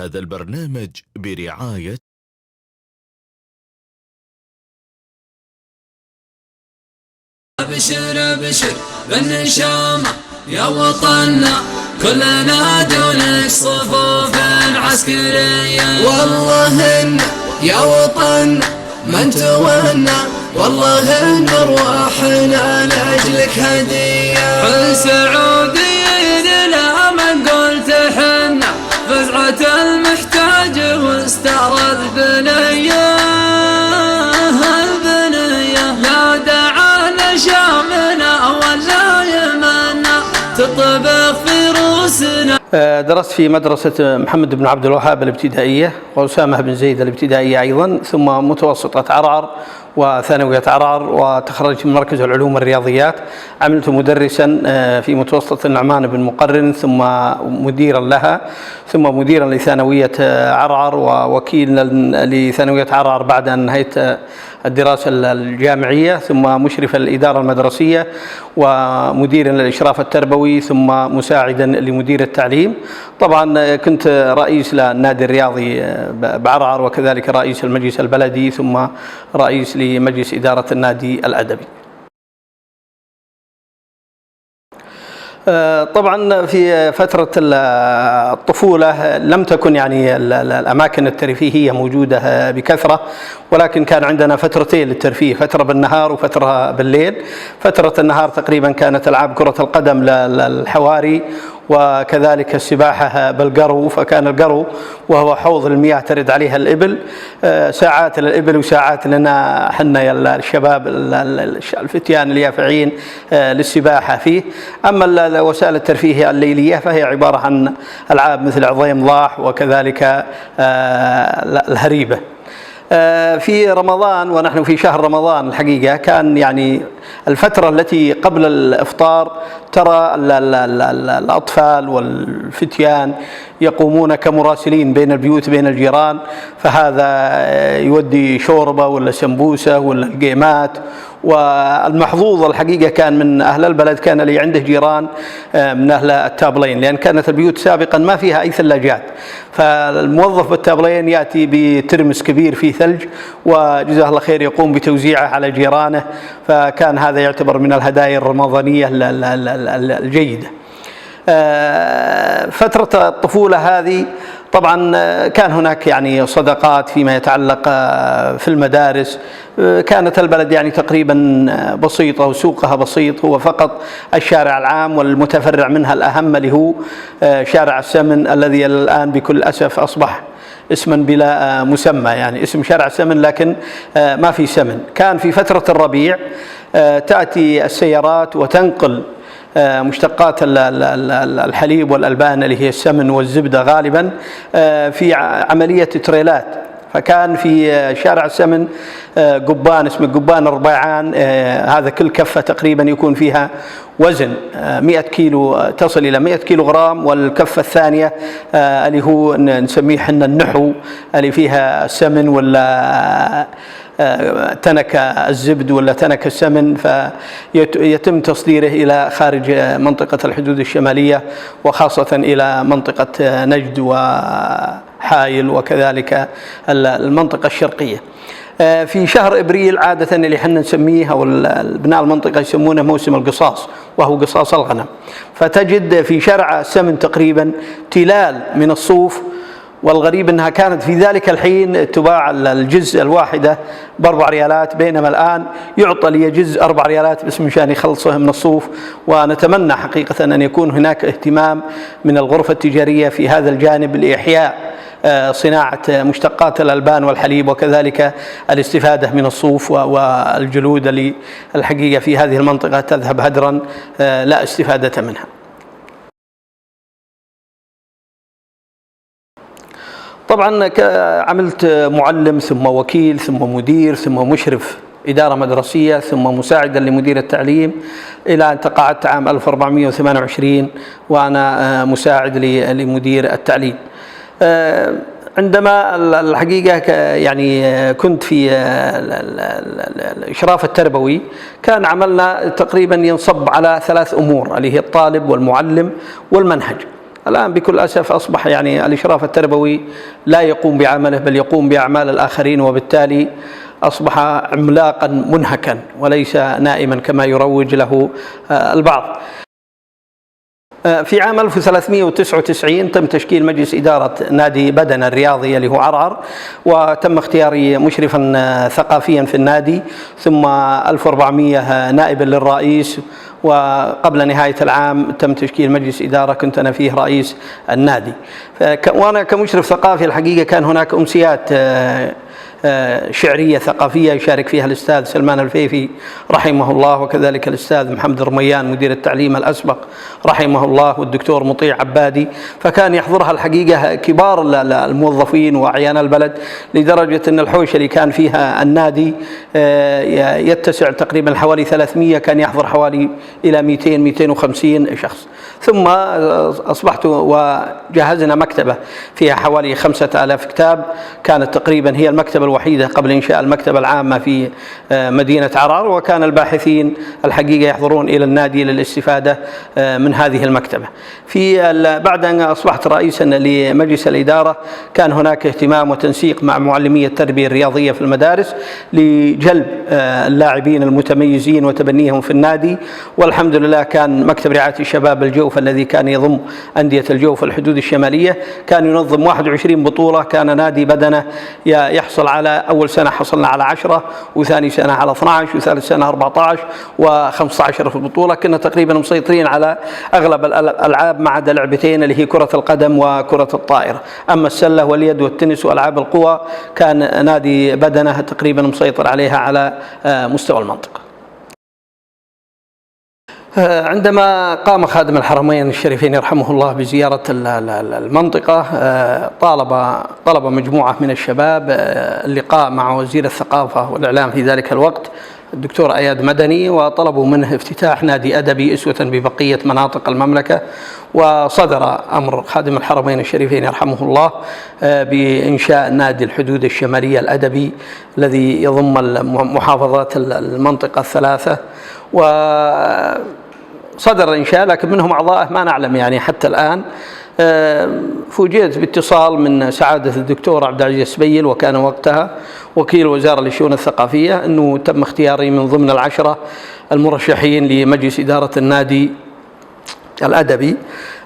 هذا البرنامج برعاية أبشر أبشر بالنشامة يا وطننا، كلنا دونك صفوف عسكرية. والله إن يا وطننا من تونا، والله إن أرواحنا لأجلك هدية. حل سعوديين لا من قلت حنا، فزعة المحتاج واستعرض بنيه البنية. لا دعانا شامنا ولا يمنا، تطبخ في روسنا. درست في مدرسة محمد بن عبد الوهاب الابتدائية، وأسامة بن زيد الابتدائية أيضا، ثم متوسطة عرعر وثانوية عرعر، وتخرجت من مركز العلوم والرياضيات. عملت مدرسا في متوسطة النعمان بن مقرن، ثم مديرا لها، ثم مديرا لثانوية عرعر، ووكيلا لثانوية عرعر بعد أن انهيت الدراسة الجامعية، ثم مشرف الإدارة المدرسية، ومديرا للإشراف التربوي، ثم مساعدا لمدير التعليم. طبعا كنت رئيس للنادي الرياضي بعرعر، وكذلك رئيس المجلس البلدي، ثم رئيس لمجلس إدارة النادي الأدبي. طبعا في فترة الطفولة لم تكن يعني الأماكن الترفيهية موجودة بكثرة، ولكن كان عندنا فترتين للترفيه، فترة بالنهار وفترة بالليل. فترة النهار تقريبا كانت ألعاب كرة القدم للحواري، وكذلك السباحة بالقرو. فكان القرو وهو حوض المياه ترد عليها الإبل، ساعات للإبل وساعات لنا حنا الشباب الفتيان اليافعين للسباحة فيه. أما وسائل الترفيه الليلية فهي عبارة عن ألعاب مثل عظيم ضاح، وكذلك الهريبة. في رمضان، ونحن في شهر رمضان الحقيقة، كان يعني الفترة التي قبل الإفطار ترى الأطفال والفتيان يقومون كمراسلين بين البيوت بين الجيران، فهذا يودي شوربة ولا سمبوسة ولا القيمات. والمحظوظ الحقيقة كان من أهل البلد، كان لي عنده جيران من أهل التابلين، لأن كانت البيوت سابقا ما فيها أي ثلاجات، فالموظف بالتابلين يأتي بترمس كبير فيه ثلج، وجزاه الله خير يقوم بتوزيعه على جيرانه. فكان هذا يعتبر من الهدايا الرمضانية الجيدة. فترة الطفولة هذه طبعا كان هناك يعني صداقات فيما يتعلق في المدارس. كانت البلد يعني تقريبا بسيطة وسوقها بسيط، هو فقط الشارع العام والمتفرع منها الأهم اللي هو شارع السمن، الذي الآن بكل أسف أصبح اسما بلا مسمى، يعني اسم شارع السمن لكن ما في سمن. كان في فترة الربيع تأتي السيارات وتنقل مشتقات الحليب والألبان اللي هي السمن والزبدة غالبا في عملية تريلات. فكان في شارع السمن قبان اسمه قبان الربيعان، هذا كل كفة تقريبا يكون فيها وزن 100 كيلو، تصل إلى 100 كيلو غرام. والكفة الثانية اللي هو نسميه حنا النحو، اللي فيها السمن ولا تنك الزبد ولا تنك السمن، فيتم تصديره إلى خارج منطقة الحدود الشمالية، وخاصة إلى منطقة نجد وحائل، وكذلك المنطقة الشرقية. في شهر إبريل عادة اللي احنا نسميه، أو بناء المنطقة يسمونه موسم القصاص، وهو قصاص الغنم. فتجد في شارع السمن تقريبا تلال من الصوف، والغريب أنها كانت في ذلك الحين تباع الجزء الواحدة ب4 ريالات، بينما الآن يعطى لي جزء 4 ريالات بس مشان يخلصه من الصوف. ونتمنى حقيقة أن يكون هناك اهتمام من الغرفة التجارية في هذا الجانب لإحياء صناعة مشتقات الألبان والحليب، وكذلك الاستفادة من الصوف والجلود اللي الحقيقة في هذه المنطقة تذهب هدرا لا استفادة منها. طبعا عملت معلم، ثم وكيل، ثم مدير، ثم مشرف إدارة مدرسية، ثم مساعدا لمدير التعليم، إلى أن تقاعدت عام 1428 وأنا مساعد لمدير التعليم. عندما الحقيقة يعني كنت في الإشراف التربوي، كان عملنا تقريبا ينصب على 3 أمور، اللي هي الطالب والمعلم والمنهج. الآن بكل أسف أصبح يعني الإشراف التربوي لا يقوم بعمله بل يقوم بأعمال الآخرين، وبالتالي أصبح عملاقا منهكا وليس نائما كما يروج له البعض. في عام 1399 تم تشكيل مجلس إدارة نادي بدنة الرياضي اللي هو عرعر، وتم اختياري مشرفا ثقافيا في النادي، ثم 1400 نائبا للرئيس، وقبل نهاية العام تم تشكيل مجلس إدارة كنت أنا فيه رئيس النادي. وأنا كمشرف ثقافي الحقيقة كان هناك أمسيات شعرية ثقافية يشارك فيها الأستاذ سلمان الفيفي رحمه الله، وكذلك الأستاذ محمد الرميان مدير التعليم الأسبق رحمه الله، والدكتور مطيع عبادي، فكان يحضرها الحقيقة كبار الموظفين وأعيان البلد، لدرجة أن الحوش اللي كان فيها النادي يتسع تقريبا حوالي 300، كان يحضر حوالي إلى 200-250 شخص. ثم أصبحت وجهزنا مكتبة فيها حوالي 5000 كتاب، كانت تقريبا هي المكتبة الوحيدة قبل إنشاء المكتبة العامة في مدينة عرعر، وكان الباحثين الحقيقة يحضرون إلى النادي للاستفادة من هذه المكتبة. بعد أن أصبحت رئيسا لمجلس الإدارة كان هناك اهتمام وتنسيق مع معلمي التربية الرياضية في المدارس لجلب اللاعبين المتميزين وتبنيهم في النادي، والحمد لله كان مكتب رعاية الشباب الجوف الذي كان يضم أندية الجوف الحدود الشمالية كان ينظم 21 بطولة. كان نادي بدنة يحصل على أول سنة حصلنا على 10، وثاني سنة على 12، وثالث سنة 14 و15 في البطولة. كنا تقريبا مسيطرين على أغلب الألعاب ما عدا لعبتين اللي هي كرة القدم وكرة الطائرة، أما السلة واليد والتنس وألعاب القوى كان نادي بدنة تقريبا مسيطر عليها على مستوى المنطقة. عندما قام خادم الحرمين الشريفين يرحمه الله بزيارة المنطقة طلب مجموعة من الشباب اللقاء مع وزير الثقافة والإعلام في ذلك الوقت الدكتور أياد مدني، وطلبوا منه افتتاح نادي أدبي أسوة ببقية مناطق المملكة. وصدر أمر خادم الحرمين الشريفين يرحمه الله بإنشاء نادي الحدود الشمالية الأدبي الذي يضم محافظات المنطقة الثلاثة، وصدر الإنشاء، لكن منهم أعضاء ما نعلم يعني حتى الآن. فوجئت باتصال من سعادة الدكتور عبد العزيز السبيل، وكان وقتها وكيل الوزارة للشؤون الثقافية، أنه تم اختياري من ضمن 10 المرشحين لمجلس إدارة النادي الأدبي.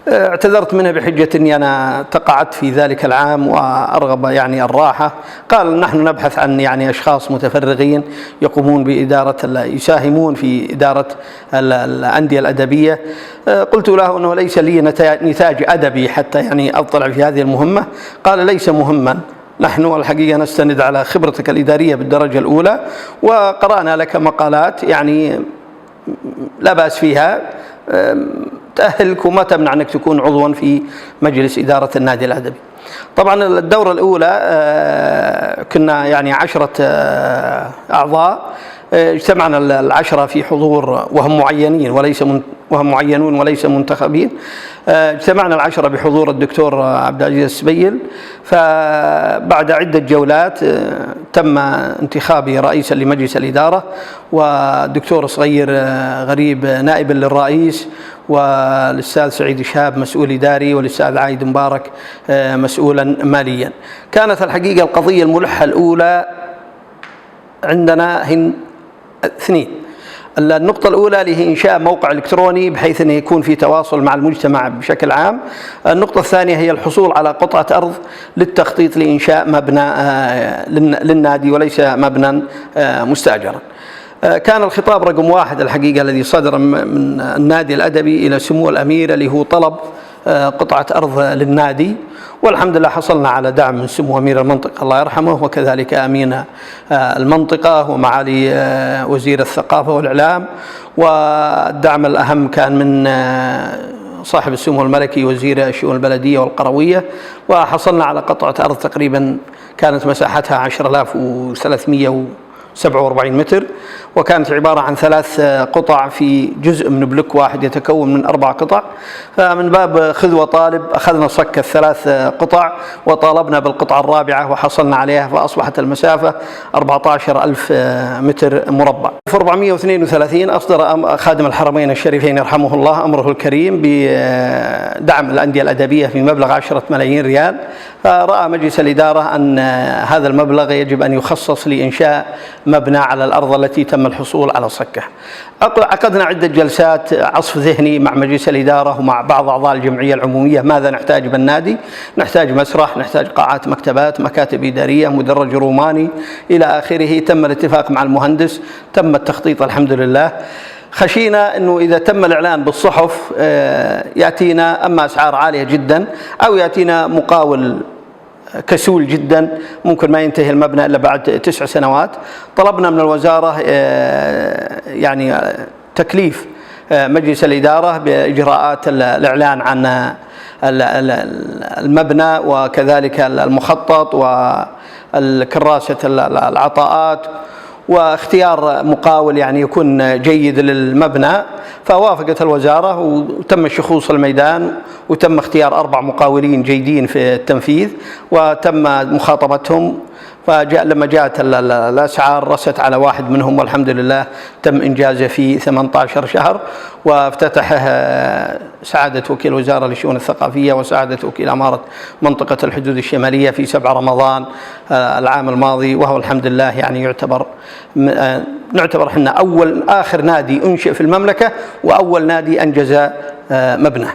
اعتذرت منه بحجة أني أنا تقاعدت في ذلك العام وأرغب يعني الراحة. قال نحن نبحث عن يعني أشخاص متفرغين يقومون بإدارة يساهمون في إدارة الأندية الأدبية. قلت له أنه ليس لي نتاج أدبي حتى يعني أطلع في هذه المهمة. قال ليس مهما، نحن الحقيقة نستند على خبرتك الإدارية بالدرجة الأولى، وقرأنا لك مقالات يعني لا بأس فيها تأهلك وما تمنع أنك تكون عضوا في مجلس إدارة النادي الأدبي. طبعا الدورة الأولى كنا يعني 10 أعضاء، اجتمعنا 10 في حضور وهم معينون وليس منتخبين. اجتمعنا 10 بحضور الدكتور عبد العزيز السبيل، فبعد عدة جولات تم انتخابي رئيسا لمجلس الإدارة، والدكتور صغير غريب نائبا للرئيس، والأستاذ سعيد شهاب مسؤول إداري، والأستاذ عايد مبارك مسؤولا ماليا. كانت الحقيقة القضية الملحة الأولى عندنا هن 2. النقطة الأولى اللي هي إنشاء موقع إلكتروني بحيث أنه يكون في تواصل مع المجتمع بشكل عام. النقطة الثانية هي الحصول على قطعة أرض للتخطيط لإنشاء مبنى للنادي وليس مبنى مستأجرا. كان الخطاب رقم 1 الحقيقة الذي صدر من النادي الأدبي إلى سمو الأمير اللي هو طلب قطعة أرض للنادي، والحمد لله حصلنا على دعم من سمو أمير المنطقة الله يرحمه، وكذلك أمين المنطقة ومعالي وزير الثقافة والإعلام. والدعم الأهم كان من صاحب السمو الملكي وزير الشؤون البلدية والقروية، وحصلنا على قطعة أرض تقريبا كانت مساحتها 10,300 47 متر، وكانت عبارة عن 3 قطع في جزء من بلوك واحد يتكون من 4 قطع. فمن باب خذ وطالب أخذنا صك ال3 قطع وطالبنا بالقطعة الرابعة وحصلنا عليها، فأصبحت المسافة 14,000 متر مربع. 1432 أصدر خادم الحرمين الشريفين يرحمه الله أمره الكريم بدعم الأندية الأدبية في مبلغ 10 ملايين ريال. فرأى مجلس الإدارة أن هذا المبلغ يجب أن يخصص لإنشاء مبنى على الأرض التي تم الحصول على صكه. عقدنا عدة جلسات عصف ذهني مع مجلس الإدارة ومع بعض أعضاء الجمعية العمومية. ماذا نحتاج بالنادي؟ نحتاج مسرح، نحتاج قاعات مكتبات، مكاتب إدارية، مدرج روماني إلى آخره. تم الاتفاق مع المهندس، تم التخطيط الحمد لله. خشينا أنه إذا تم الإعلان بالصحف يأتينا أما أسعار عالية جدا أو يأتينا مقاول كسول جدا ممكن ما ينتهي المبنى إلا بعد 9 سنوات. طلبنا من الوزارة يعني تكليف مجلس الإدارة بإجراءات الإعلان عن المبنى وكذلك المخطط والكراسة العطاءات واختيار مقاول يعني يكون جيد للمبنى. فوافقت الوزارة وتم الشخوص الميدان وتم اختيار 4 مقاولين جيدين في التنفيذ وتم مخاطبتهم. لما جاءت الأسعار رست على واحد منهم والحمد لله تم إنجازه في 18 شهر، وافتتحه سعادة وكيل وزارة للشؤون الثقافية وسعادة وكيل أمارة منطقة الحدود الشمالية في 7 رمضان العام الماضي. وهو الحمد لله يعني نعتبر احنا آخر نادي أنشئ في المملكة وأول نادي أنجز مبنى.